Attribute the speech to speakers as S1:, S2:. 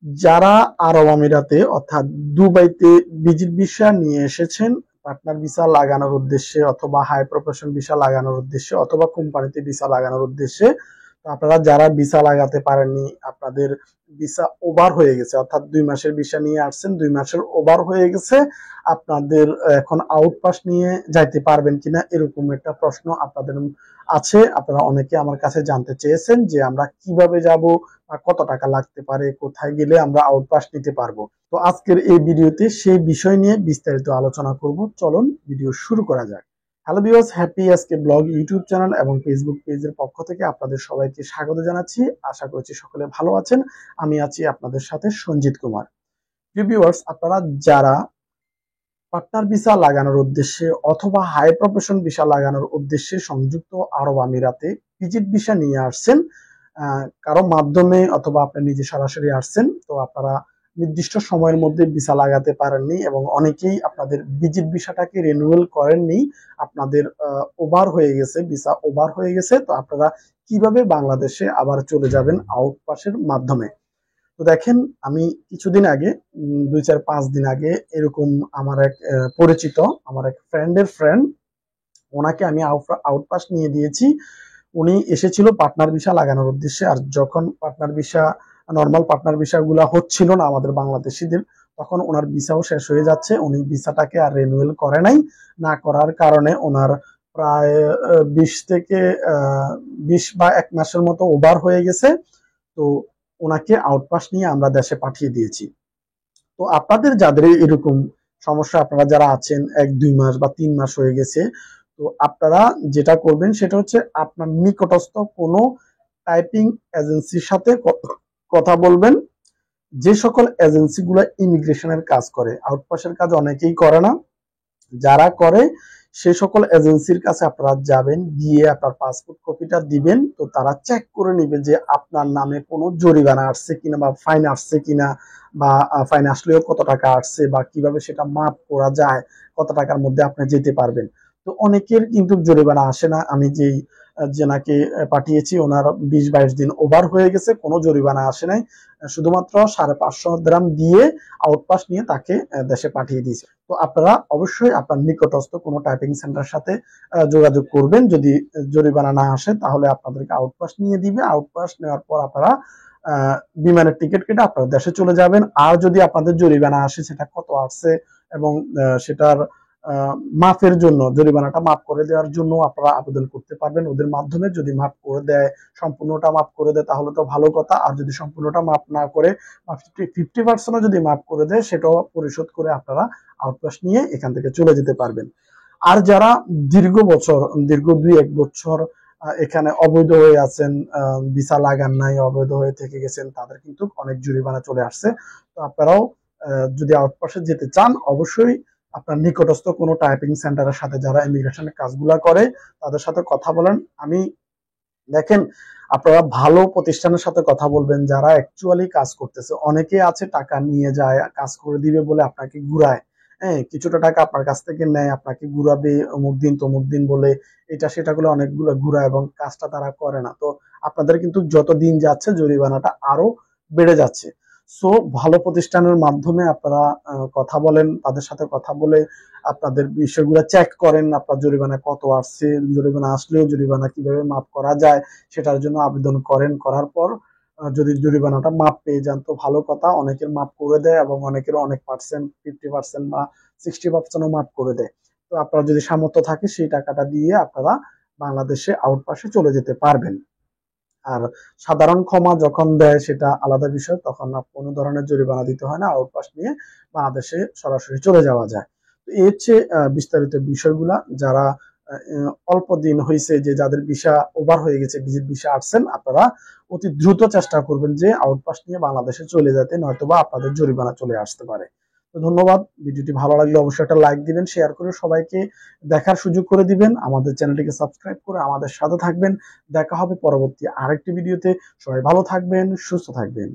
S1: যারা আরব আমিরাতে অর্থাৎ দুবাইতে ভিজিট ভিসা নিয়ে এসেছেন পার্টনার ভিসা লাগানোর উদ্দেশ্যে অথবা হাই প্রফেশন ভিসা লাগানোর উদ্দেশ্যে অথবা কোম্পানিতে ভিসা লাগানোর উদ্দেশ্যে, তো আপনারা যারা ভিসা লাগাতে পারেননি, আপনাদের ভিসা ওভার হয়ে গেছে অর্থাৎ 2 মাসের ভিসা নিয়ে আসছেন, 2 মাসের ওভার হয়ে গেছে, আপনাদের এখন আউট পাস নিয়ে যাইতে পারবেন কিনা এরকম একটা প্রশ্ন আপনাদের আছে। আপনারা অনেকে আমার কাছে জানতে চেয়েছেন যে আমরা কিভাবে যাব, কত টাকা লাগতে পারে, কোথায় গেলে আমরা আউট পাস নিতে পারবো। তো আজকের এই ভিডিওতে সেই বিষয় নিয়ে বিস্তারিত আলোচনা করব। চলুন ভিডিও শুরু করা যাক। হ্যালো ভিউয়ার্স, হ্যাপি আজকে ব্লগ ইউটিউব চ্যানেল এবং ফেসবুক পেজের পক্ষ থেকে আপনাদের সবাইকে স্বাগত জানাচ্ছি। আশা করছি সকলে ভালো আছেন। আমি আছি আপনাদের সাথে সঞ্জিত কুমার। ভিউয়ার্স, আপনারা যারা পার্টনার ভিসা লাগানোর উদ্দেশ্যে অথবা হাই প্রফেশন ভিসা লাগানোর উদ্দেশ্যে সংযুক্ত আরব আমিরাতে ভিজিট ভিসা নিয়ে আসছেন, কারো মাধ্যমে অথবা আপনি নিজে সরাসরি আসছেন, তো আপনারা নির্দিষ্ট সময়ের মধ্যে ভিসা লাগাতে পারেননি এবং অনেকেই আপনাদের ভিজিট ভিসাটাকে রিনিউয়াল করেননি, আপনাদের ওভার হয়ে গেছে, ভিসা ওভার হয়ে গেছে, তো আপনারা কিভাবে বাংলাদেশে আবার চলে যাবেন আউট পাসের মাধ্যমে। তো দেখেন, আমি কিছুদিন আগে 2-4-5 দিন আগে এরকম আমার এক পরিচিত, আমার এক ফ্রেন্ডের ফ্রেন্ড, ওনাকে আমি আউট পাস নিয়ে দিয়েছি। উনি এসেছিল পার্টনার ভিসা লাগানোর উদ্দেশ্যে। আর যখন partner visa, normal partner visa গুলা হচ্ছিল না আমাদের বাংলাদেশিদের, তখন ওনার ভিসাও শেষ হয়ে যাচ্ছে। উনি ভিসাটাকে আর রিনিউয়াল করে নাই, না করার কারণে ওনার প্রায় 20 বা 1 মাসের মতো ওভার হয়ে গেছে। তো ওনাকে আউটপাস নিয়ে আমরা দেশে পাঠিয়ে দিয়েছি। তো আপনাদের যাদের এরকম সমস্যা, আপনারা যারা আছেন 1-2 মাস বা 3 মাস হয়ে গেছে, তো আপনারা যেটা করবেন সেটা হচ্ছে আপনার নিকটস্থ কোনো টাইপিং এজেন্সির সাথে কথা বলবেন। যে সকল এজেন্সিগুলো ইমিগ্রেশনের কাজ করে, আউটপাসের কাজ অনেকেই করে না, যারা করে সে সকল এজেন্সির কাছে আপনারা যাবেন, গিয়ে আপনার পাসপোর্ট কপিটা দিবেন। তো তারা চেক করে নিবে যে আপনার নামে কোনো জরিমানা আসছে কিনা বা ফাইন আসছে কিনা, বা ফাইন আসলেও কত টাকা আসছে, বা কিভাবে সেটা মাপ করা যায়, কত টাকার মধ্যে আপনি যেতে পারবেন। তো অনেকের কিন্তু জরিমানা আসে না। আমি যেই জেনাকে পাঠিয়েছি ওনার 20-22 দিন ওভার হয়ে গেছে, কোনো জরিমানা আসে নাই, শুধুমাত্র 550 দ্রাম দিয়ে আউটপাস নিয়ে তাকে দেশে পাঠিয়ে দিয়েছে। তো আপনারা অবশ্যই আপনার নিকটস্থ কোনো টাইপিং সেন্টার সাথে যোগাযোগ করবেন। যদি জরিমানা না আসে তাহলে আপনাদেরকে আউটপাস নিয়ে দিবে। আউটপাস নেওয়ার পর আপনারা বিমানের টিকিট কেটে আপনারা দেশে চলে যাবেন। আর যদি আপনাদের জরিমানা আসে সেটা কত আসছে এবং সেটার মাফের জন্য, জরিমানাটা মাফ করে দেওয়ার জন্য আপনারা আবেদন করতে পারবেন ওদের মাধ্যমে। যদি মাফ করে দেয়, সম্পূর্ণটা মাফ করে দেয় তাহলে তো ভালো কথা। আর যদি সম্পূর্ণটা মাফ না করে 50% যদি মাফ করে দেয়, সেটাও পরিশোধ করে আপনারা আউটপাস নিয়ে এখান থেকে চলে যেতে পারবেন। আর যারা দীর্ঘ 2-1 বছর এখানে অবৈধ হয়ে আছেন, ভিসা লাগান নাই, অবৈধ হয়ে থেকে গেছেন, তাদের কিন্তু অনেক জরিমানা চলে আসছে। তো আপনারাও যদি আউটপাসে যেতে চান, অবশ্যই আপনার নিকটস্থ কোনো টাইপিং সেন্টারের সাথে, যারা ইমিগ্রেশনের কাজগুলা করে, তাদের সাথে কথা বলেন। আমি দেখেন, আপনারা ভালো প্রতিষ্ঠানের সাথে কথা বলবেন যারা অ্যাকচুয়ালি কাজ করতেছে। অনেকে আছে টাকা নিয়ে যায়, কাজ করে দিবে বলে আপনাকে ঘুরায়, হ্যাঁ, কিছুটা টাকা আপনার কাছ থেকে নেয়, আপনাকে ঘুরাবে অমুক দিন তমুক দিন বলে, এটা সেটা গুলো অনেকগুলো ঘুরায় এবং কাজটা তারা করে না। তো আপনাদের কিন্তু যত দিন যাচ্ছে জরিমানাটা আরো বেড়ে যাচ্ছে। সো ভালো প্রতিষ্ঠানের মাধ্যমে আপনারা কথা বলেন, তাদের সাথে কথা বলে আপনাদের বিষয়গুলো চেক করেন, আপনার জরিমানা কত আসছে, জরিমানা আসলেও জরিমানা কিভাবে মাফ করা যায় সেটার জন্য আবেদন করেন। করার পর যদি জরিমানাটা মাফ পেয়ে যান তো ভালো কথা। অনেকের মাফ করে দেয় এবং অনেকের অনেক পার্সেন্ট, 50% বা 60% মাফ করে দেয়। তো আপনার যদি সামর্থ্য থাকে সেই টাকাটা দিয়ে আপনারা বাংলাদেশে আউটপাসে চলে যেতে পারবেন। আর সাধারণ ক্ষমা যখন দেয় সেটা আলাদা বিষয়, তখন কোনো ধরনের জরিমানা দিতে হয় না, আউটপাস নিয়ে বাংলাদেশে সরাসরি চলে যাওয়া যায়। তো এই হচ্ছে বিস্তারিত বিষয়গুলা। যারা অল্প দিন হয়েছে, যে যাদের ভিসা ওভার হয়ে গেছে, ভিজিট ভিসা আসছেন, আপনারা অতি দ্রুত চেষ্টা করবেন যে আউটপাস নিয়ে বাংলাদেশে চলে যেতে, নয়তোবা আপনাদের জরিমানা চলে আসতে পারে। তো ধন্যবাদ। ভিডিওটি ভালো লাগলে অবশ্যই একটা লাইক দিবেন, শেয়ার করে সবাইকে দেখার সুযোগ করে দিবেন। আমাদের চ্যানেলটিকে সাবস্ক্রাইব করে আমাদের সাথে থাকবেন। দেখা হবে পরবর্তী আরেকটি ভিডিওতে। সবাই ভালো থাকবেন, সুস্থ থাকবেন।